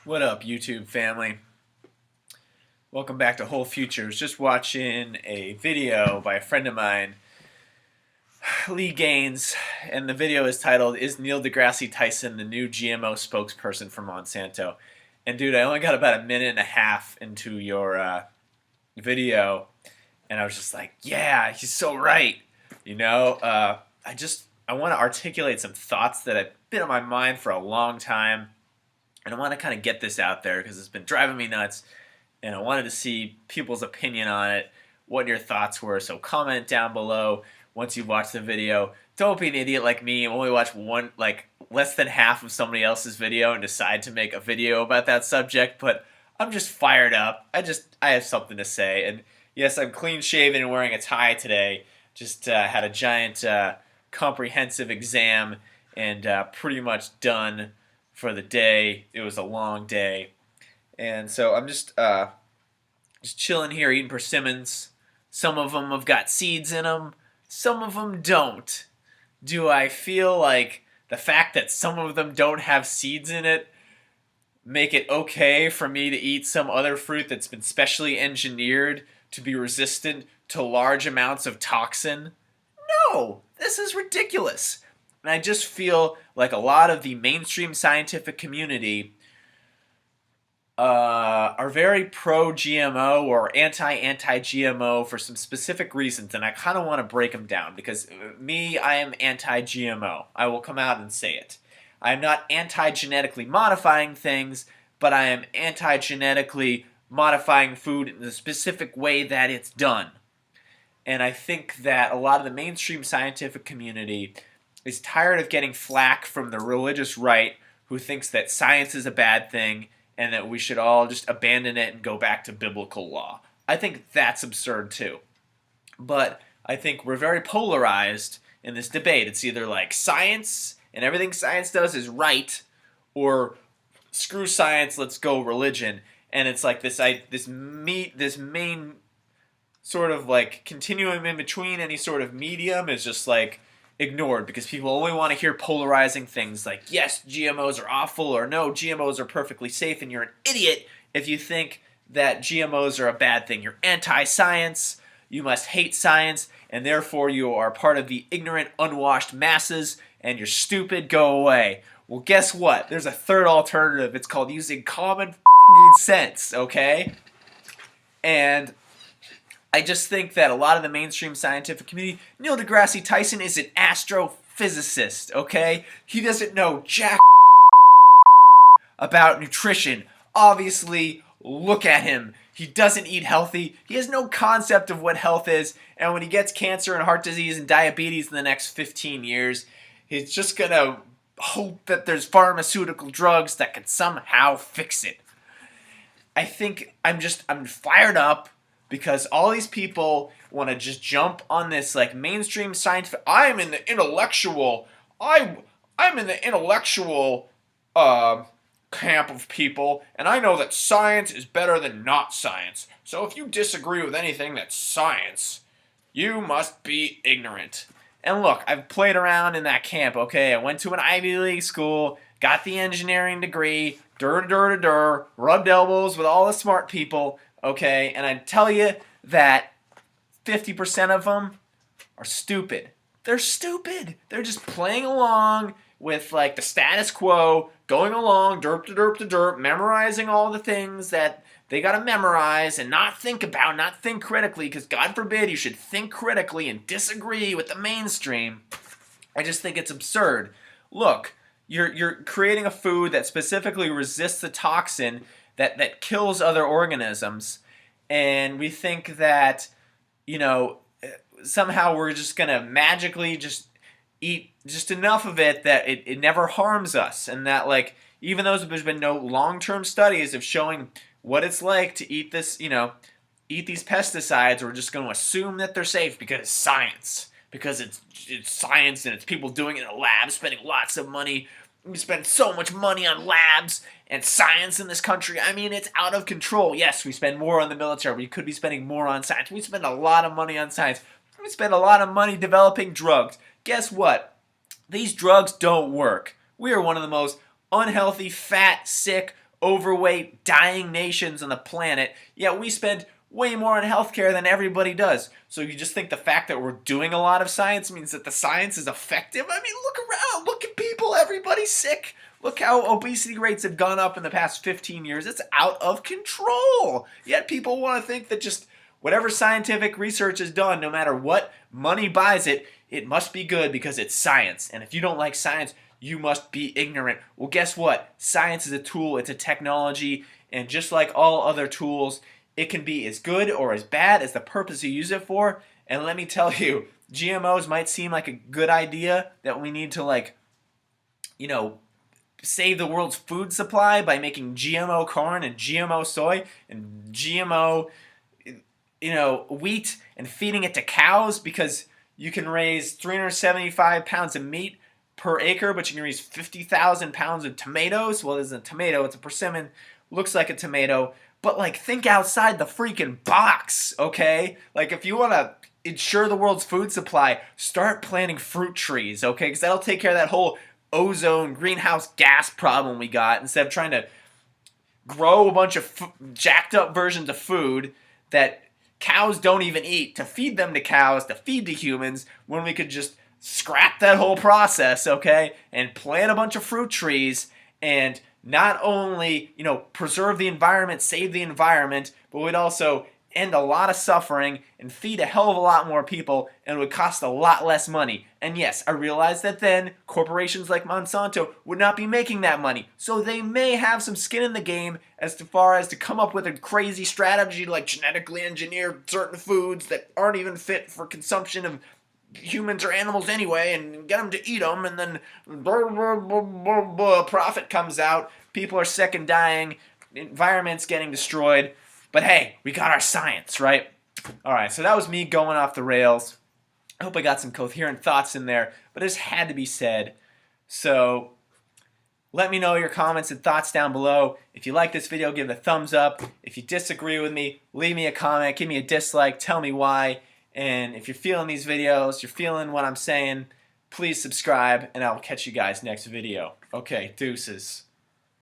What up, YouTube family? Welcome back to Whole Futures. Just watching a video by a friend of mine, Lee Gaines, and the video is titled, "Is Neil deGrasse Tyson the new GMO spokesperson for Monsanto?" And dude, I only got about a minute and a half into your video, and I was just like, yeah, he's so right. You know, I want to articulate some thoughts that have been on my mind for a long time, and I want to kind of get this out there because it's been driving me nuts, and I wanted to see people's opinion on it, what your thoughts were. So comment down below once you've watched the video. Don't be an idiot like me and only watch one, like less than half of somebody else's video and decide to make a video about that subject. But I'm just fired up. I have something to say. And yes, I'm clean shaven and wearing a tie today. Just had a giant comprehensive exam and pretty much done for the day. It was a long day. And so I'm just chilling here eating persimmons. Some of them have got seeds in them. Some of them don't. Do I feel like the fact that some of them don't have seeds in it make it okay for me to eat some other fruit that's been specially engineered to be resistant to large amounts of toxin? No, this is ridiculous. And I just feel like a lot of the mainstream scientific community are very pro-GMO or anti-GMO for some specific reasons, and I kind of want to break them down because I am anti-GMO. I will come out and say it. I am not anti-genetically modifying things, but I am anti-genetically modifying food in the specific way that it's done. And I think that a lot of the mainstream scientific community is tired of getting flack from the religious right who thinks that science is a bad thing and that we should all just abandon it and go back to biblical law. I think that's absurd too. But I think we're very polarized in this debate. It's either like science and everything science does is right, or screw science, let's go religion. And it's like this main sort of like continuum in between any sort of medium is just like ignored because people only want to hear polarizing things like, yes, GMOs are awful, or no, GMOs are perfectly safe, and you're an idiot if you think that GMOs are a bad thing. You're anti-science, you must hate science, and therefore you are part of the ignorant, unwashed masses, and you're stupid, go away. Well, guess what? There's a third alternative. It's called using common sense, okay? And I just think that a lot of the mainstream scientific community, Neil deGrasse Tyson is an astrophysicist, okay? He doesn't know jack about nutrition. Obviously, look at him. He doesn't eat healthy. He has no concept of what health is. And when he gets cancer and heart disease and diabetes in the next 15 years, he's just going to hope that there's pharmaceutical drugs that can somehow fix it. I think I'm fired up because all these people want to just jump on this like mainstream scientific. I'm in the intellectual camp of people, and I know that science is better than not science. So if you disagree with anything that's science, you must be ignorant. And look, I've played around in that camp, okay? I went to an Ivy League school, got the engineering degree, rubbed elbows with all the smart people, okay? And I tell you that 50% of them are stupid. They're stupid. They're just playing along with like the status quo, going along, derp, memorizing all the things that they got to memorize and not think about, not think critically, because God forbid you should think critically and disagree with the mainstream. I just think it's absurd. Look, you're creating a food that specifically resists the toxin that kills other organisms, and we think that, you know, somehow we're just going to magically just eat just enough of it that it never harms us, and that like even though there's been no long-term studies of showing what it's like to eat this, eat these pesticides, we're just going to assume that they're safe because it's science. Because it's science and it's people doing it in a lab, spending lots of money. We spend so much money on labs and science in this country. I mean, it's out of control. Yes, we spend more on the military. We could be spending more on science. We spend a lot of money on science. We spend a lot of money developing drugs. Guess what? These drugs don't work. We are one of the most unhealthy, fat, sick, overweight, dying nations on the planet, yet we spend way more on healthcare than everybody does. So you just think the fact that we're doing a lot of science means that the science is effective? I mean, look around. Look at people. Everybody's sick. Look how obesity rates have gone up in the past 15 years. It's out of control. Yet people want to think that just whatever scientific research is done, no matter what money buys it, it must be good because it's science. And if you don't like science, you must be ignorant. Well, guess what? Science is a tool. It's a technology. And just like all other tools, it can be as good or as bad as the purpose you use it for. And let me tell you, GMOs might seem like a good idea that we need to save the world's food supply by making GMO corn and GMO soy and GMO wheat and feeding it to cows because you can raise 375 pounds of meat per acre, but you can raise 50,000 pounds of tomatoes. Well, this is a tomato. It's a persimmon. Looks like a tomato. But, think outside the freaking box, okay? If you want to ensure the world's food supply, start planting fruit trees, okay? Because that'll take care of that whole ozone greenhouse gas problem we got instead of trying to grow a bunch of jacked up versions of food that cows don't even eat to feed them to cows, to feed to humans, when we could just scrap that whole process, okay, and plant a bunch of fruit trees and not only, preserve the environment, save the environment, but we'd also end a lot of suffering and feed a hell of a lot more people, and it would cost a lot less money. And yes, I realize that then corporations like Monsanto would not be making that money, so they may have some skin in the game as far as to come up with a crazy strategy to genetically engineer certain foods that aren't even fit for consumption of humans or animals anyway, and get them to eat them, and then profit comes out, people are sick and dying, environment's getting destroyed. But hey, we got our science, right? All right, so that was me going off the rails. I hope I got some coherent thoughts in there, but this had to be said. So let me know your comments and thoughts down below. If you like this video, give it a thumbs up. If you disagree with me, leave me a comment, give me a dislike, tell me why. And if you're feeling these videos, you're feeling what I'm saying, please subscribe, and I'll catch you guys next video. Okay, deuces.